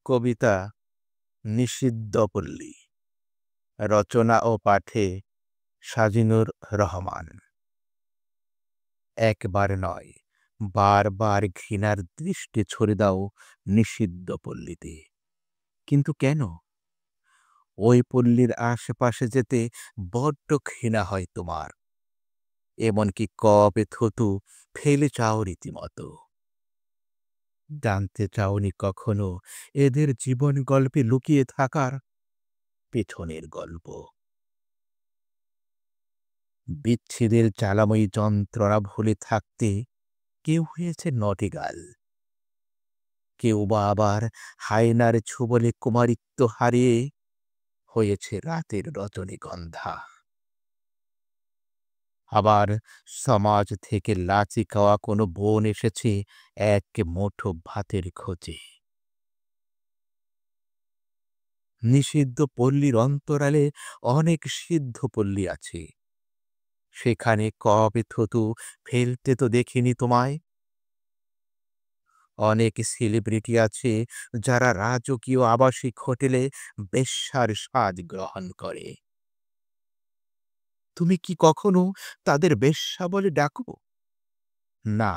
কবিতা নিষিদ্ধ পল্লী। রচনা ও পাঠে সাজিনুর রহমান। একবার নয়, বারবার ঘৃণার দৃষ্টি ছুড়ে দাও নিষিদ্ধ পল্লীতে। কিন্তু কেন? ওই পল্লীর আশেপাশে যেতে বড্ড ঘৃণা হয় তোমার। এমনকি কবে থুতু ফেলে চাও রীতিমতো। জানতে চাওনি কখনো এদের জীবন গল্পে লুকিয়ে থাকার পেছনের গল্প। বিচ্ছেদের জ্বালাময়ী যন্ত্রণা ভুলে থাকতে কেউ হয়েছে নটিগাল, কেউ বা আবার হায়নার ছোবলে কুমারিত্ব হারিয়ে হয়েছে রাতের রজনীগন্ধা। আবার সমাজ থেকে লাচি খাওয়া কোনো বোন এসেছে এক মুঠো ভাতের খোঁজে। নিষিদ্ধ পল্লীর অন্তরালে অনেক সিদ্ধ পল্লী আছে, সেখানে কবে থুতু ফেলতে তো দেখিনি তোমায়। অনেক সেলিব্রিটি আছে যারা রাজকীয় আবাসিক হোটেলে বেশ্যার সাজ গ্রহণ করে। তুমি কি কখনো তাদের বেশ্যা বলে ডাকো? না,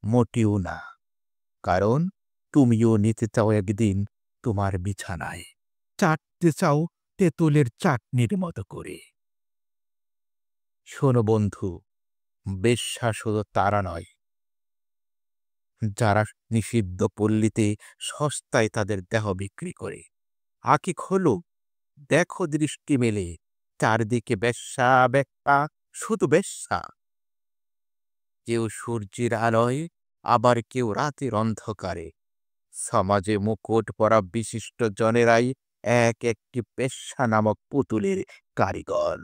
মোটেও না। কারণ তুমিও নিতে চাও একদিন তোমার বিছানায়, চাটতে চাও তেঁতুলের চাটনির মতো করে। শোনো বন্ধু, বেশ্যা শুধু তারা নয় যারা নিষিদ্ধ পল্লীতে সস্তায় তাদের দেহ বিক্রি করে। আঁখি খোলো, দেখো দৃষ্টি মেলে, চারদিকে বেশ্যা বেশ্যা, শুধু বেশ্যা। কেউ সূর্যের আলোয়, আবার কেউ রাতের অন্ধকারে। সমাজে মুকুট পরা বিশিষ্ট জনেরাই এক একটি বেশ্যা নামক পুতুলের কারিগর।